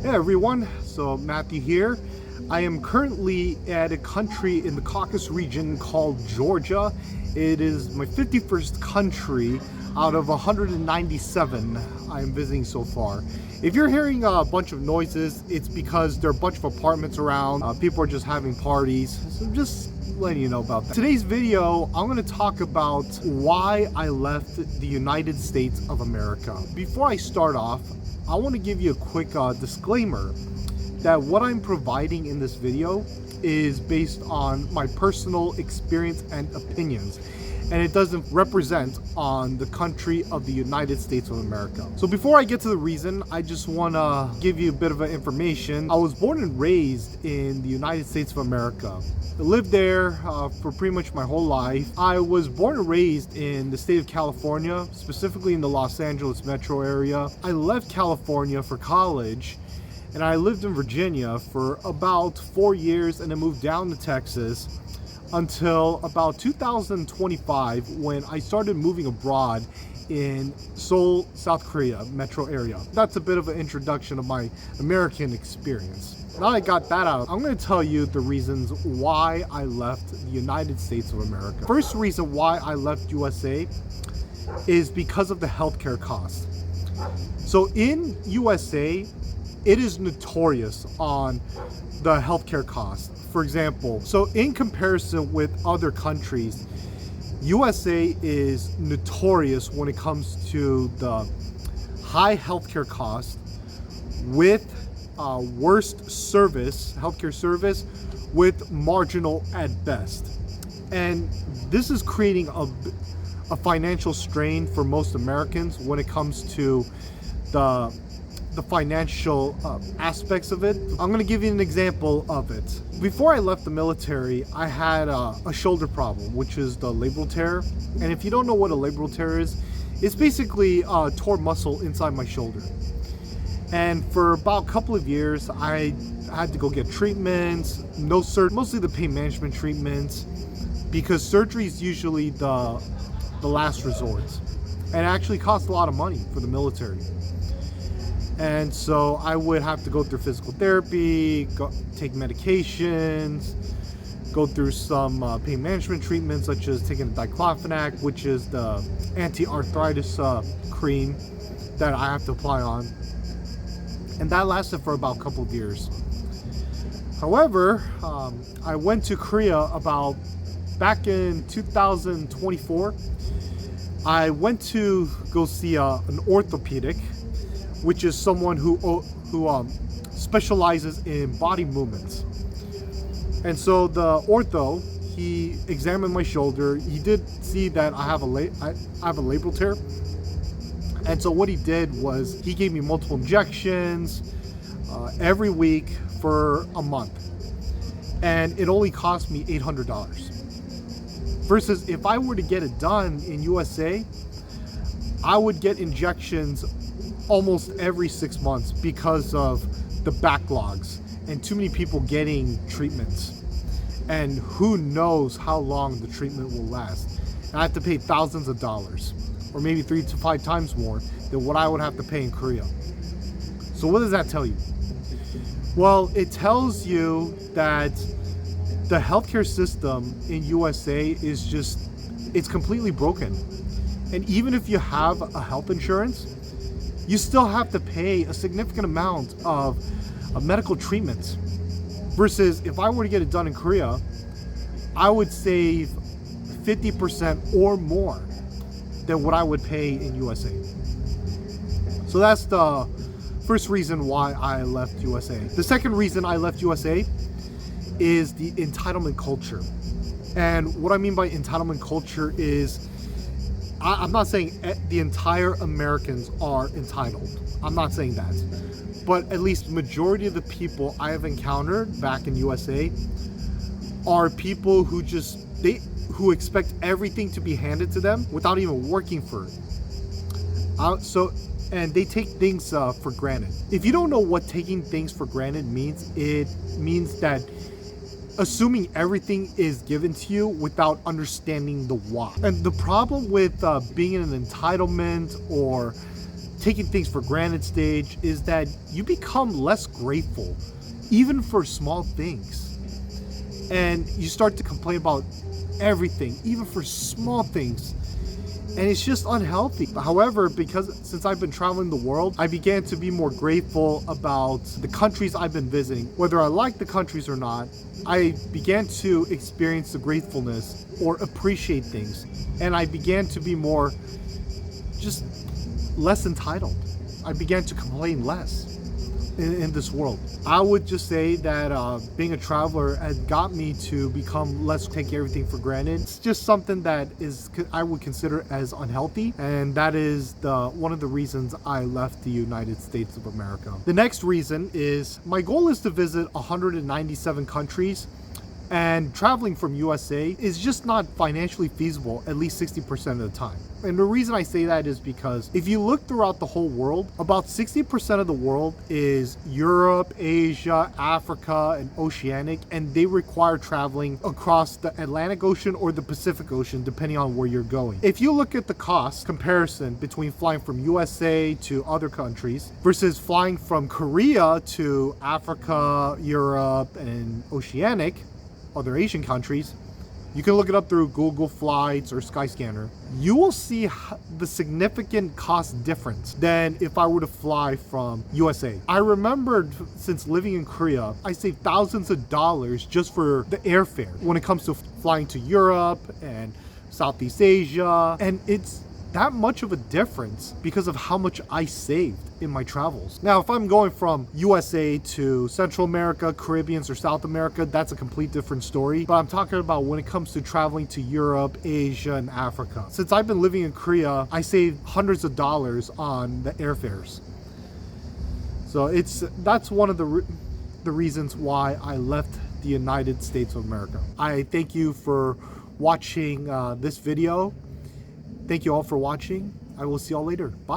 Hey everyone, so Matthew here. I am currently at a country in the Caucasus region called Georgia. It is my 51st country out of 197 I am visiting so far. If you're hearing a bunch of noises, it's because there are a bunch of apartments around. People are just having parties, so just letting you know about that. Today's video, I'm going to talk about why I left the United States of America. Before I start off, I want to give you a quick disclaimer that what I'm providing in this video is based on my personal experience and opinions, and it doesn't represent on the country of the United States of America. So before I get to the reason, I just want to give you a bit of information. I was born and raised in the United States of America. I lived there for pretty much my whole life. I was born and raised in the state of California, specifically in the Los Angeles metro area. I left California for college, and I lived in Virginia for about 4 years and then moved down to Texas until about 2025 when I started moving abroad in Seoul, South Korea metro area. That's a bit of an introduction of my American experience. Now I got that out, I'm going to tell you the reasons why I left the United States of America. First reason why I left USA is because of the healthcare cost. So in USA, it is notorious on the healthcare cost. For example, so in comparison with other countries, USA is notorious when it comes to the high healthcare cost with worst healthcare service with marginal at best. And this is creating a financial strain for most Americans when it comes to the financial aspects of it. I'm going to give you an example of it. Before I left the military, I had a shoulder problem, which is the labral tear. And if you don't know what a labral tear is, it's basically a torn muscle inside my shoulder. And for about a couple of years, I had to go get treatments, mostly the pain management treatments, because surgery is usually the last resort. And it actually costs a lot of money for the military. And so I would have to go through physical therapy, take medications, go through some pain management treatments, such as taking diclofenac, which is the anti-arthritis cream that I have to apply on. And that lasted for about a couple of years. However, I went to Korea back in 2024. I went to go see an orthopedic, which is someone who specializes in body movements. And so the ortho, he examined my shoulder. He did see that I have a labral tear. And so what he did was he gave me multiple injections every week for a month. And it only cost me $800. Versus if I were to get it done in USA, I would get injections almost every 6 months because of the backlogs and too many people getting treatments. And who knows how long the treatment will last. And I have to pay thousands of dollars, or maybe 3 to 5 times more than what I would have to pay in Korea. So what does that tell you? Well, it tells you that the healthcare system in USA is it's completely broken. And even if you have a health insurance, you still have to pay a significant amount of medical treatments. Versus if I were to get it done in Korea, I would save 50% or more than what I would pay in USA. So that's the first reason why I left USA. The second reason I left USA is the entitlement culture. And what I mean by entitlement culture is, I'm not saying the entire Americans are entitled. I'm not saying that. But at least majority of the people I have encountered back in USA are people who who expect everything to be handed to them without even working for it. And they take things for granted. If you don't know what taking things for granted means, it means that assuming everything is given to you without understanding the why. And the problem with being in an entitlement or taking things for granted stage is that you become less grateful, even for small things. And you start to complain about everything, even for small things. And it's just unhealthy. However, since I've been traveling the world, I began to be more grateful about the countries I've been visiting. Whether I like the countries or not, I began to experience the gratefulness or appreciate things. And I began to be more, just less entitled. I began to complain less in this world. I would just say that being a traveler has got me to become less take everything for granted. It's just something that I would consider as unhealthy, and that is one of the reasons I left the United States of America. The next reason is my goal is to visit 197 countries, and traveling from USA is just not financially feasible at least 60% of the time. And the reason I say that is because if you look throughout the whole world, about 60% of the world is Europe, Asia, Africa, and Oceanic, and they require traveling across the Atlantic Ocean or the Pacific Ocean, depending on where you're going. If you look at the cost comparison between flying from USA to other countries versus flying from Korea to Africa, Europe, and Oceanic, other Asian countries, you can look it up through Google Flights or Skyscanner. You will see the significant cost difference than if I were to fly from USA. I remembered since living in Korea, I saved thousands of dollars just for the airfare when it comes to flying to Europe and Southeast Asia. And it's that much of a difference because of how much I saved in my travels. Now, if I'm going from USA to Central America, Caribbean, or South America, that's a complete different story. But I'm talking about when it comes to traveling to Europe, Asia, and Africa. Since I've been living in Korea, I saved hundreds of dollars on the airfares. So that's one of the reasons why I left the United States of America. I thank you for watching this video. Thank you all for watching. I will see y'all later. Bye.